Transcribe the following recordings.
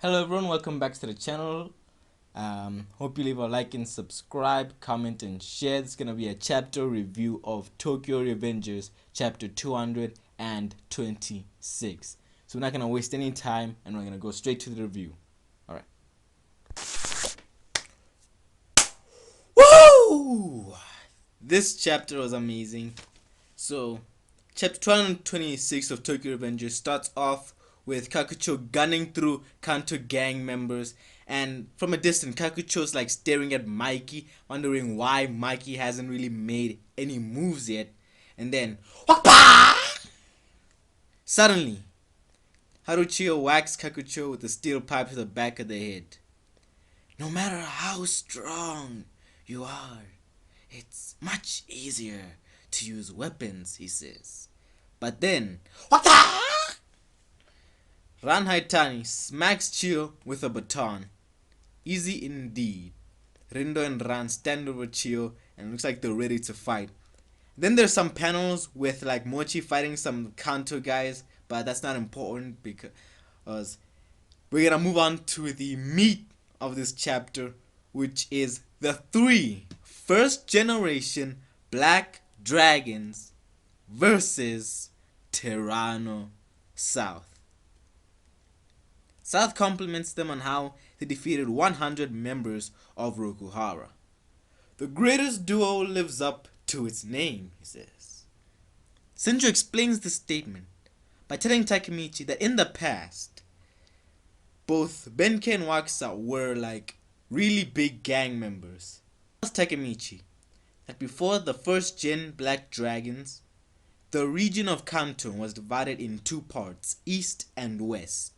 Hello everyone, welcome back to the channel. Hope you leave a like and subscribe, comment and share. This is going to be a chapter review of Tokyo Revengers chapter 226. So we're not going to waste any time and we're going to go straight to the review. Alright. Woo! This chapter was amazing. So, chapter 226 of Tokyo Revengers starts off with Kakucho gunning through Kanto gang members, and from a distance Kakucho's like staring at Mikey, wondering why Mikey hasn't really made any moves yet. And then Whapa! Suddenly Haruchio whacks Kakucho with a steel pipe to the back of the head. No matter how strong you are, it's much easier to use weapons, he says. But then Whata! Ran Haitani smacks Chio with a baton. Easy indeed. Rindo and Ran stand over Chio and it looks like they're ready to fight. Then there's some panels with like Mochi fighting some Kanto guys, but that's not important because we're gonna move on to the meat of this chapter, which is the three first generation Black Dragons versus Terrano South. South compliments them on how they defeated 100 members of Rokuhara. The greatest duo lives up to its name, he says. Senju explains the statement by telling Takemichi that in the past, both Benkei and Wakasa were like really big gang members. He tells Takemichi that before the first gen Black Dragons, the region of Kanto was divided in two parts, east and west.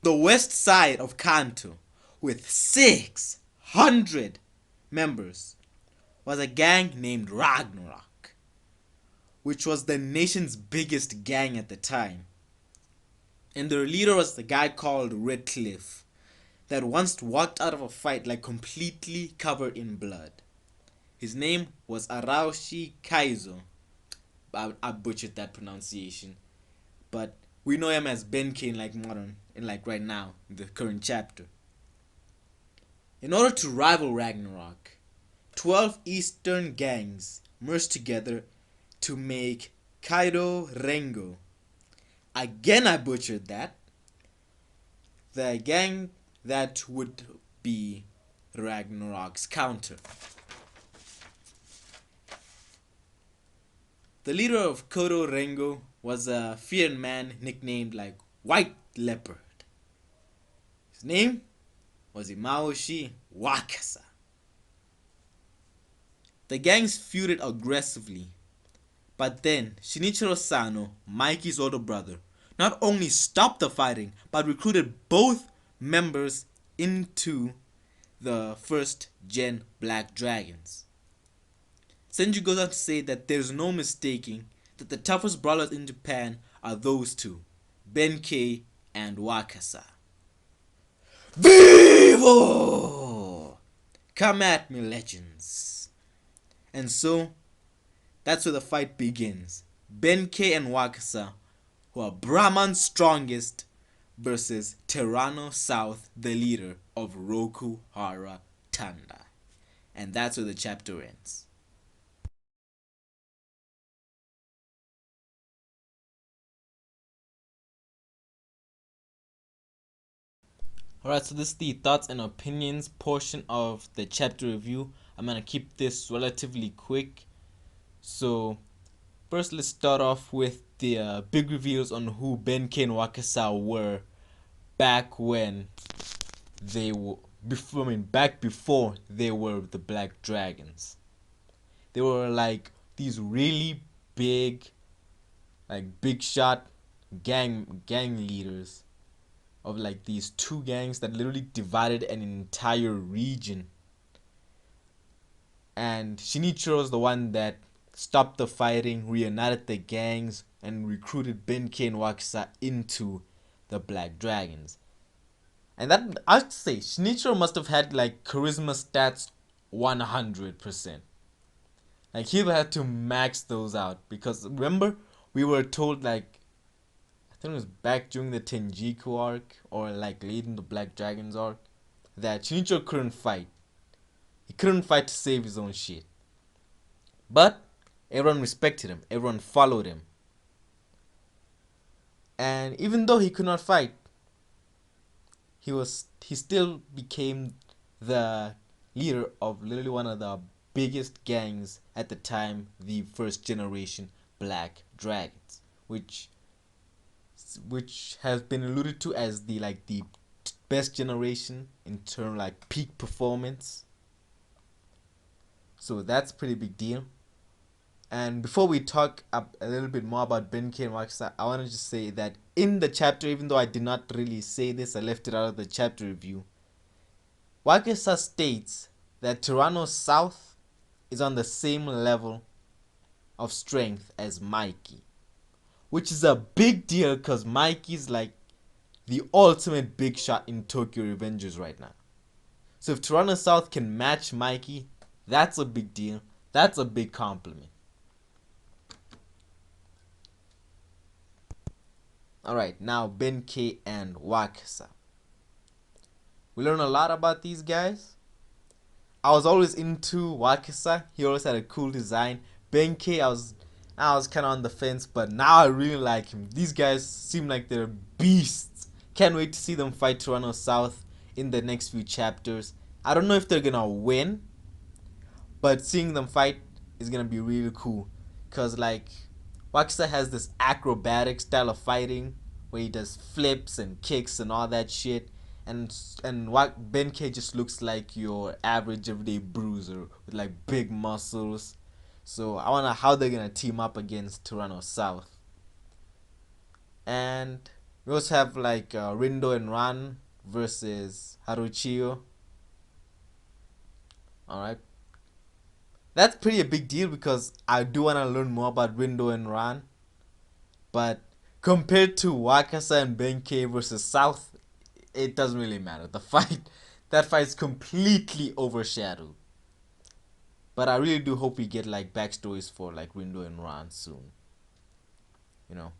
The west side of Kanto, with 600 members, was a gang named Ragnarok, which was the nation's biggest gang at the time. And their leader was the guy called Redcliffe, that once walked out of a fight like completely covered in blood. His name was Araoshi Kaizo. I butchered that pronunciation, but we know him as Benkei in like modern, in like right now, in the current chapter. In order to rival Ragnarok, 12 eastern gangs merged together to make Kaido Rengo. Again I butchered that. The gang that would be Ragnarok's counter. The leader of Kodo Rengo was a feared man nicknamed like White Leopard. His name was Imaoshi Wakasa. The gangs feuded aggressively, but then Shinichiro Sano, Mikey's older brother, not only stopped the fighting but recruited both members into the first gen Black Dragons. Senju goes on to say that there's no mistaking that the toughest brawlers in Japan are those two, Benkei and Wakasa. Vivo! Come at me, legends. And so, that's where the fight begins. Benkei and Wakasa, who are Brahman's strongest, versus Terrano South, the leader of Rokuhara Tanda. And that's where the chapter ends. Alright, so this is the thoughts and opinions portion of the chapter review. I'm gonna keep this relatively quick. So, first let's start off with the big reveals on who Benkei and Wakasa were back when they were back before they were the Black Dragons. They were like these really big, like big shot gang leaders of like these two gangs that literally divided an entire region. And Shinichiro is the one that stopped the fighting, reunited the gangs, and recruited Benkei and Wakasa into the Black Dragons. And that, I'd say, Shinichiro must have had like charisma stats 100%. Like he had to max those out because remember we were told like I think it was back during the Tenjiku arc, or like late in the Black Dragons arc, that Shinichiro couldn't fight. He couldn't fight to save his own shit. But everyone respected him, everyone followed him. And even though he could not fight, he still became the leader of literally one of the biggest gangs at the time, the first generation Black Dragons, which has been alluded to as the best generation in terms like peak performance. So that's a pretty big deal. And before we talk a little bit more about Benkei and Wakasa, I want to just say that in the chapter, even though I did not really say this, I left it out of the chapter review. Wakasa states that Tyranno South is on the same level of strength as Mikey, which is a big deal because Mikey's like the ultimate big shot in Tokyo Revengers right now. So if Tyranno South can match Mikey, that's a big deal. That's a big compliment. Alright, now Benkei and Wakasa. We learn a lot about these guys. I was always into Wakasa. He always had a cool design. Benkei, I was kind of on the fence, but now I really like him. These guys seem like they're beasts. Can't wait to see them fight Tyranno South in the next few chapters. I don't know if they're gonna win, but seeing them fight is gonna be really cool. Cause like Wakasa has this acrobatic style of fighting where he does flips and kicks and all that shit. And what Benkei just looks like your average everyday bruiser with like big muscles. So I wonder how they're gonna team up against Tyranno South. And we also have like Rindo and Ran versus Haruchio. Alright. That's pretty a big deal because I do want to learn more about Rindo and Ran. But compared to Wakasa and Benkei versus South, it doesn't really matter. That fight is completely overshadowed. But I really do hope we get like backstories for like Rindo and Ran soon. You know,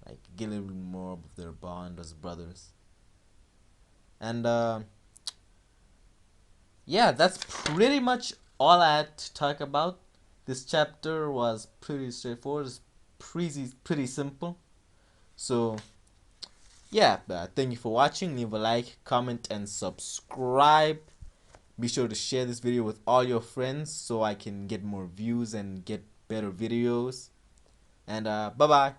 like get a little bit more of their bond as brothers. And yeah, that's pretty much all I had to talk about. This chapter was pretty straightforward. It's pretty simple. So yeah, thank you for watching. Leave a like, comment, and subscribe. Be sure to share this video with all your friends so I can get more views and get better videos. And bye bye.